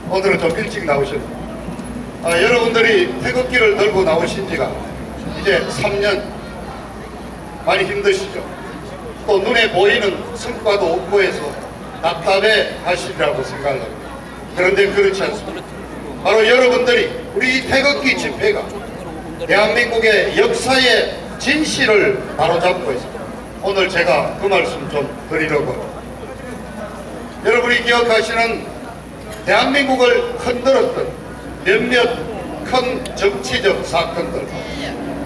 오늘은 좀 일찍 나오셨네요. 여러분들이 태극기를 들고 나오신 지가 이제 3년 많이 힘드시죠? 또 눈에 보이는 성과도 없고 해서 답답해 하시리라고 생각합니다. 그런데 그렇지 않습니다. 바로 여러분들이 우리 이 태극기 집회가 대한민국의 역사의 진실을 바로잡고 있습니다. 오늘 제가 그 말씀 좀 드리려고 합니다. 여러분이 기억하시는 대한민국을 흔들었던 몇몇 큰 정치적 사건들,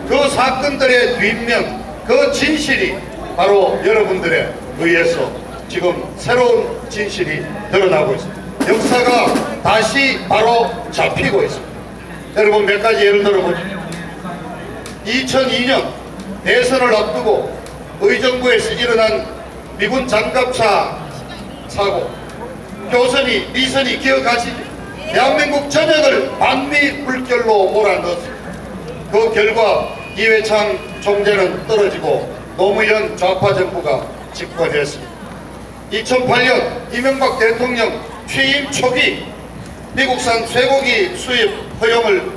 그 사건들의 뒷면, 그 진실이 바로 여러분들에 의해서 지금 새로운 진실이 드러나고 있습니다. 역사가 다시 바로 잡히고 있습니다. 여러분 몇 가지 예를 들어보죠. 2002년 대선을 앞두고 의정부에서 일어난 미군 장갑차 사고, 교선이 미선이 기억하시죠? 대한민국 전역을 반미불결로 몰아넣었습니다. 그 결과 이회창 총재는 떨어지고 노무현 좌파 정부가 집권했습니다. 2008년 이명박 대통령 취임 초기 미국산 쇠고기 수입 허용을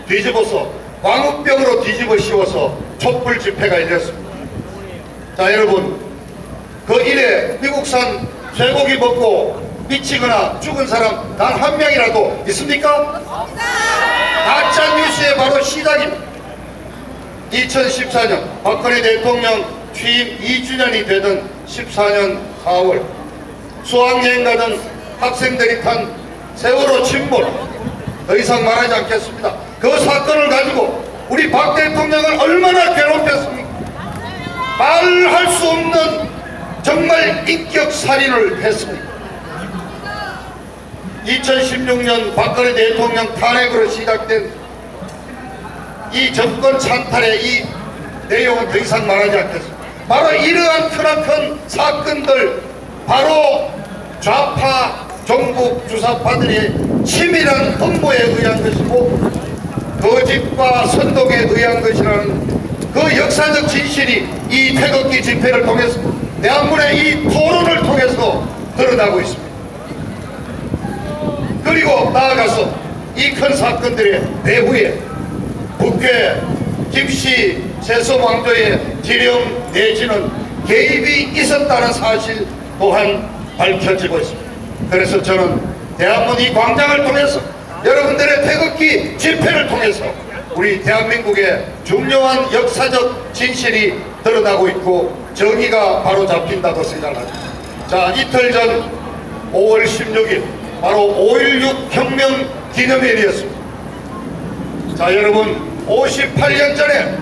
뒤집어서 광우병으로 뒤집어 씌워서 촛불 집회가 일었습니다. 자, 여러분, 그 일에 미국산 쇠고기 먹고 미치거나 죽은 사람 단 한 명이라도 있습니까? 가짜 뉴스의 바로 시작입니다. 2014년 박근혜 대통령 취임 2주년이 되던 14년 4월 수학여행 가던 학생들이 탄 세월호 침몰, 더 이상 말하지 않겠습니다. 그 사건을 가지고 우리 박 대통령을 얼마나 괴롭혔습니까? 말할 수 없는 정말 인격 살인을 했습니다. 2016년 박근혜 대통령 탄핵으로 시작된 이 정권 찬탈의 이 내용은 더 이상 말하지 않겠습니다. 바로 이러한 크나큰 사건들, 바로 좌파 종북 주사파들의 치밀한 음모에 의한 것이고 거짓과 선동에 의한 것이라는 그 역사적 진실이 이 태극기 집회를 통해서 대한민국의 이 토론을 통해서 드러나고 있습니다. 그리고 나아가서 이 큰 사건들의 배후에 북괴, 김씨, 세som 왕조의 지령 내지는 개입이 있었다는 사실 또한 밝혀지고 있습니다. 그래서 저는 대한민국 이 광장을 통해서 여러분들의 태극기 집회를 통해서 우리 대한민국의 중요한 역사적 진실이 드러나고 있고 정의가 바로 잡힌다고 생각합니다. 자, 이틀 전 5월 16일 바로 5.16 혁명 기념일이었습니다. 자, 여러분 58년 전에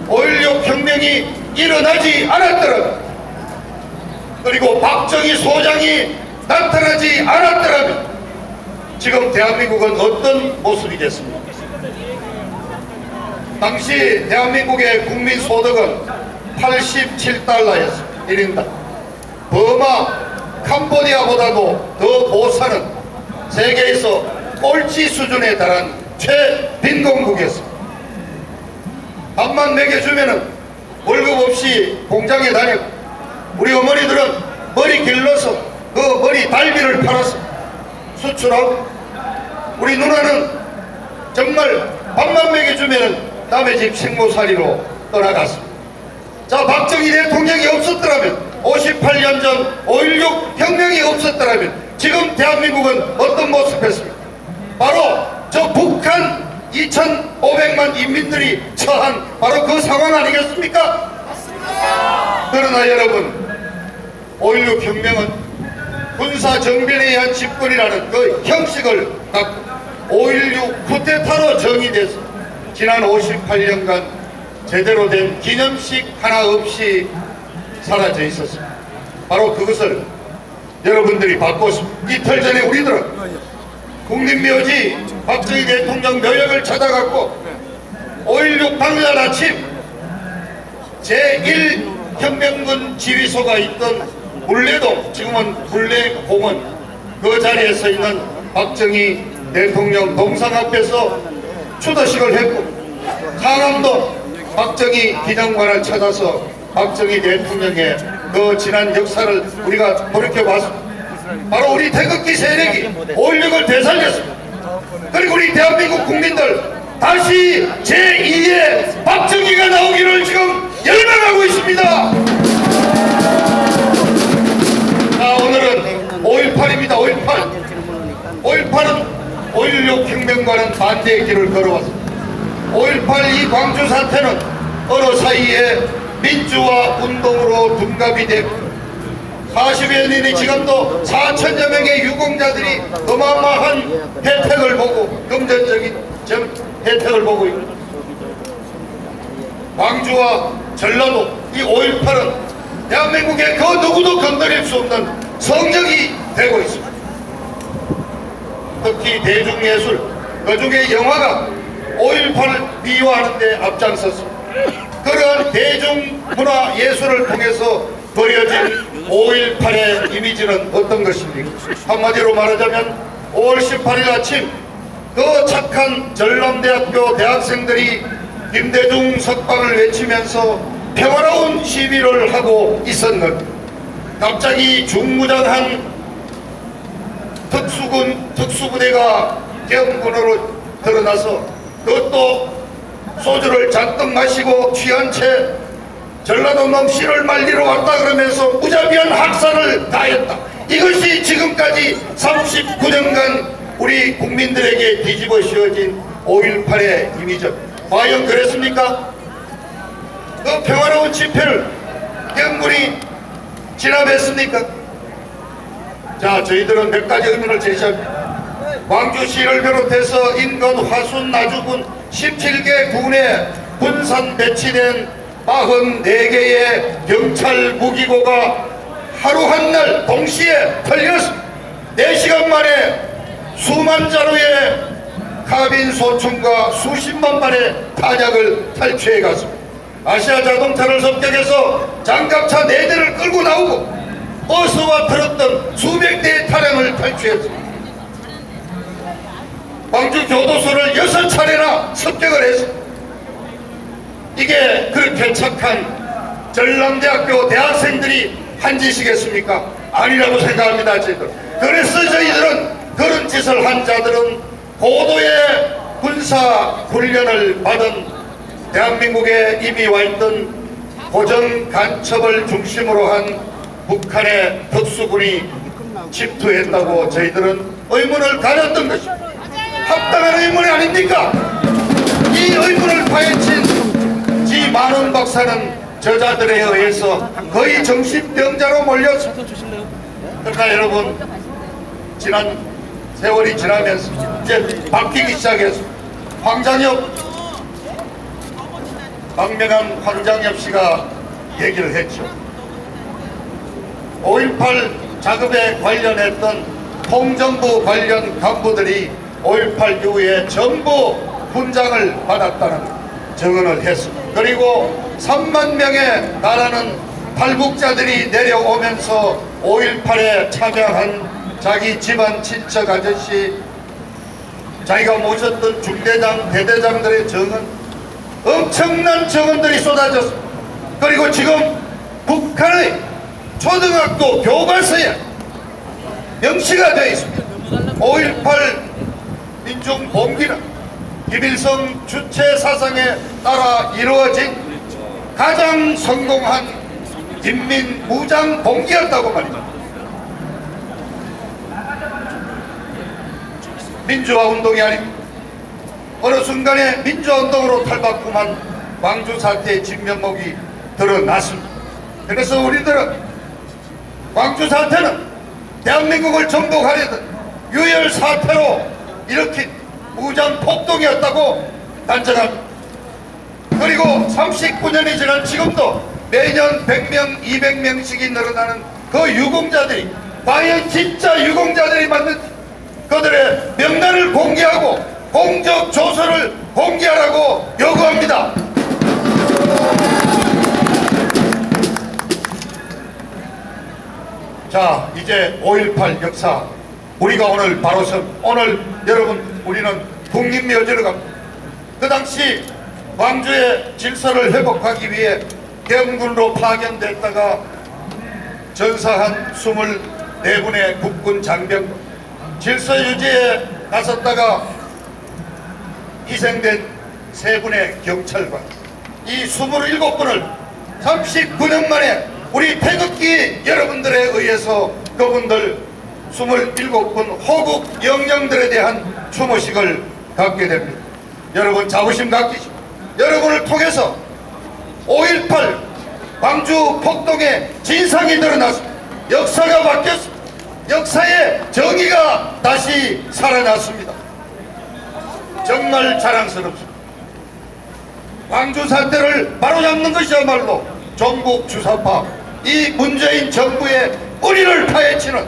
5.16 혁명이 일어나지 않았더라면, 그리고 박정희 소장이 나타나지 않았더라면 지금 대한민국은 어떤 모습이겠습니까? 당시 대한민국의 국민소득은 87달러였습니다. 1인당. 버마, 캄보디아보다도 더 못 사는 세계에서 꼴찌 수준에 달한 최빈곤국이었습니다. 밥만 먹여주면은 월급 없이 공장에 다니고, 우리 어머니들은 머리 길러서 그 머리 달비를 팔아서 수출하고, 우리 누나는 정말 밥만 먹여주면은 남의 집 생모살이로 떠나갔습니다. 자, 박정희 대통령이 없었더라면, 58년 전 5.16 혁명이 없었더라면 지금 대한민국은 어떤 모습이었습니까? 바로 저 북한 2,500만 인민들이 처한 바로 그 상황 아니겠습니까? 그러나 여러분, 5.16 혁명은 군사정변에 의한 집권이라는 그 형식을 갖고 5.16 쿠데타로 정의돼서 지난 58년간 제대로 된 기념식 하나 없이 사라져 있었습니다. 바로 그것을 여러분들이 바꿨습니다. 이틀 전에 우리들은 국립묘지 박정희 대통령 묘역을 찾아갔고 5.16 당일날 아침 제1혁명군 지휘소가 있던 물레동, 지금은 물레공원, 그 자리에 서 있는 박정희 대통령 동상 앞에서 추도식을 했고, 상암동 박정희 기념관을 찾아서 박정희 대통령의 그 지난 역사를 우리가 돌이켜봤습니다. 바로 우리 태극기 세력이 5.16을 되살렸습니다. 그리고 우리 대한민국 국민들 다시 제2의 박정희가 나오기를 지금 열망하고 있습니다. 자, 오늘은 5.18입니다. 5.18은 5.16 혁명과는 반대의 길을 걸어왔습니다. 5.18 이 광주 사태는 어느 사이에 민주화 운동으로 둔갑이 되고 40여 년이 지금도 4천여 명의 유공자들이 어마어마한 혜택을 보고 금전적인 혜택을 보고 있고 광주와 전라도 이 5.18은 대한민국의 그 누구도 건드릴 수 없는 성적이 되고 있습니다. 특히 대중예술 그중에 영화가 5.18을 미화하는 데 앞장섰습니다. 그러한 대중문화 예술을 통해서 그려진 5.18의 이미지는 어떤 것입니까? 한마디로 말하자면 5월 18일 아침 그 착한 전남대학교 대학생들이 김대중 석방을 외치면서 평화로운 시위를 하고 있었는데 갑자기 중무장한 특수부대가 계엄군으로 드러나서 그것도 소주를 잔뜩 마시고 취한 채 전라도 놈 씨를 말리러 왔다 그러면서 무자비한 학살을 다했다. 이것이 지금까지 39년간 우리 국민들에게 뒤집어 씌워진 5.18의 이미지. 과연 그랬습니까? 그 평화로운 집회를 계엄군이 진압했습니까? 자, 저희들은 몇 가지 의문을 제시합니다. 광주시를 비롯해서 인근, 화순, 나주군 17개 군에 분산 배치된 44개의 경찰 무기고가 하루 한날 동시에 털려서 4시간 만에 수만 자루의 카빈 소총과 수십만 발의 탄약을 탈취해 갔습니다. 아시아 자동차를 습격해서 장갑차 4대를 끌고 나오고 버스와 틀었던 수백 대의 차량을 탈취했습니다. 광주 교도소를 6차례나 습격을 했습니다. 이게 그렇게 착한 전남대학교 대학생들이 한 짓이겠습니까? 아니라고 생각합니다. 저희들. 그래서 저희들은 그런 짓을 한 자들은 고도의 군사 훈련을 받은 대한민국에 이미 와 있던 고정 간첩을 중심으로 한 북한의 특수군이 침투했다고 저희들은 의문을 가졌던 것입니다. 합당한 의문이 아닙니까? 이 의문을 파헤친 지 만원 박사는 저자들에 의해서 거의 정신병자로 몰렸습니다. 그러니까 여러분, 지난 세월이 지나면서 이제 바뀌기 시작했습니다. 박명한 황장엽 씨가 얘기를 했죠. 5.18 작업에 관련했던 통정부 관련 간부들이 5.18 이후에 전부 훈장을 받았다는 증언을 했습니다. 그리고 3만 명에 달하는 탈북자들이 내려오면서 5.18에 참여한 자기 집안 친척 아저씨, 자기가 모셨던 중대장, 대대장들의 증언, 엄청난 증언들이 쏟아졌습니다. 그리고 지금 북한의 초등학교 교과서에 명시가 되어 있습니다. 5.18 민중봉기는 김일성 주체 사상에 따라 이루어진 가장 성공한 인민무장봉기였다고 말입니다. 민주화운동이 아닙니다. 어느 순간에 민주화운동으로 탈바꿈한 광주 사태의 진면목이 드러났습니다. 그래서 우리들은 광주 사태는 대한민국을 정복하려던 유혈 사태로 일으킨 무장 폭동이었다고 단정합니다. 그리고 39년이 지난 지금도 매년 100명, 200명씩이 늘어나는 그 유공자들이 과연 진짜 유공자들이 맞는 그들의 명단을 공개하고 공적 조서를 공개하라고 요구합니다. 자, 이제 5.18 역사 우리가 오늘 바로 오늘 여러분 우리는 국립묘지로 갑니다. 그 당시 광주의 질서를 회복하기 위해 계엄군으로 파견됐다가 전사한 4분의 국군 장병, 질서 유지에 나섰다가 희생된 3분의 경찰관, 이 27분을 39년 만에 우리 태극기 여러분들에 의해서 그분들 27분 호국 영령들에 대한 추모식을 갖게 됩니다. 여러분 자부심 갖기시고, 여러분을 통해서 5.18 광주 폭동의 진상이 드러났습니다. 역사가 바뀌었습니다. 역사의 정의가 다시 살아났습니다. 정말 자랑스럽습니다. 광주 사태를 바로잡는 것이야말로 종북 주사파 이 문재인 정부의 뿌리를 파헤치는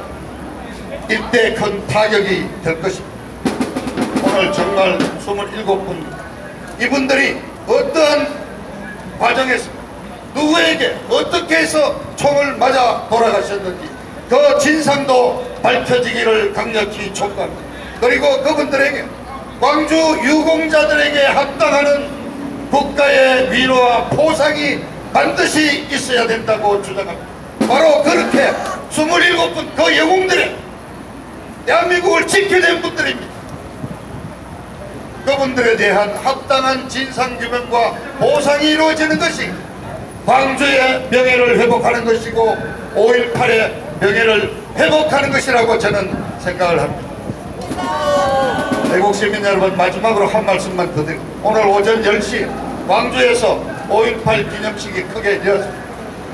일대 큰 타격이 될 것입니다. 오늘 정말 27분 이분들이 어떠한 과정에서 누구에게 어떻게 해서 총을 맞아 돌아가셨는지 그 진상도 밝혀지기를 강력히 촉구합니다. 그리고 그분들에게 광주 유공자들에게 합당하는 국가의 위로와 포상이 반드시 있어야 된다고 주장합니다. 바로 그렇게 27분 그 영웅들의 대한민국을 지켜낸 분들입니다. 그분들에 대한 합당한 진상규명과 보상이 이루어지는 것이 광주의 명예를 회복하는 것이고 5.18의 명예를 회복하는 것이라고 저는 생각을 합니다. 대국 시민 여러분, 마지막으로 한 말씀만 더 드립니다. 오늘 오전 10시 광주에서 5.18 기념식이 크게 되었습니다.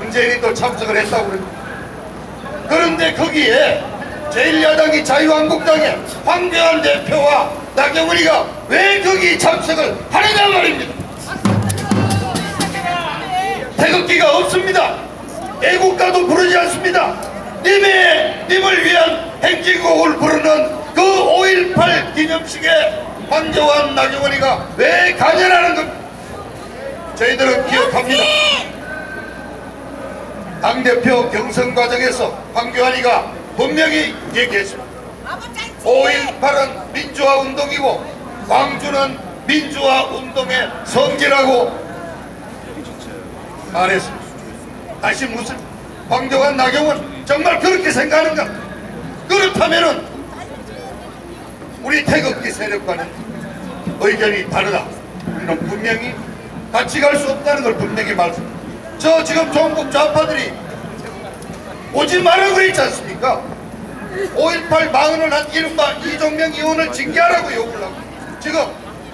문재인이 또 참석을 했다고 그럽니다. 그런데 거기에 제1야당이 자유한국당의 황교안 대표와 나경원이가 왜 거기 참석을 하느냐 말입니다. 태극기가 없습니다. 애국가도 부르지 않습니다. 님을 위한 행진곡을 부르는 그 5.18 기념식에 황교안 나경원이가 왜 가냐라는 겁니다. 저희들은 기억합니다. 당대표 경선 과정에서 황교안이가 분명히 얘기했습니다. 5.18은 민주화 운동이고 광주는 민주화 운동의 성지라고 말했습니다. 다시 무슨 황교안 나경원 정말 그렇게 생각하는가? 그렇다면은 우리 태극기 세력과는 의견이 다르다. 우리는 분명히 같이 갈 수 없다는 걸 분명히 말씀합니다. 저 지금 종북 좌파들이 오지 말라고 그랬지 않습니까? 5.18 망언을 한 이른바 이종명 의원을 징계하라고 요구를 하고, 지금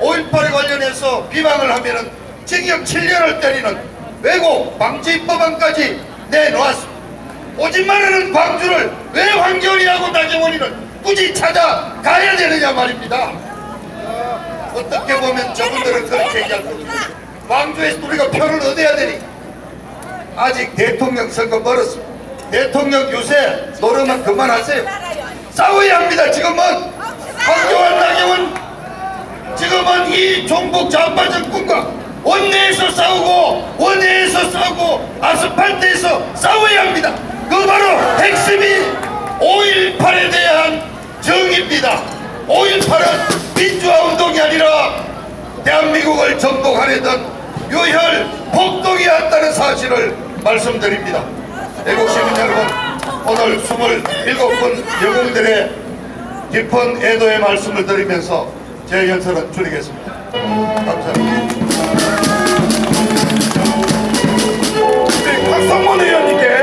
5.18에 관련해서 비방을 하면은 징역 7년을 때리는 왜곡 방지법안까지 내놓았습니다. 오지 말라는 광주를 왜 황교안이하고 나경원이는 굳이 찾아가야 되느냐 말입니다. 어떻게 보면 저분들은 그렇게 얘기할 겁니다. 광주에서 우리가 표를 얻어야 되니 아직 대통령 선거 멀었습니다. 대통령 유세 노름은 그만하세요. 싸워야 합니다. 지금은 황교안 나경원, 지금은 이 종북 좌파 정권과 원내에서 싸우고 원내에서 싸우고 아스팔트에서 싸워야 합니다. 그 바로 핵심이 5.18에 대한 정의입니다. 5.18은 민주화 운동이 아니라 대한민국을 정복하려던 유혈 폭동이었다는 사실을 말씀드립니다. 애국 시민 여러분, 오늘 27분 영웅들의 깊은 애도의 말씀을 드리면서 제 연설은 줄이겠습니다. 감사합니다. 박성문 의원님께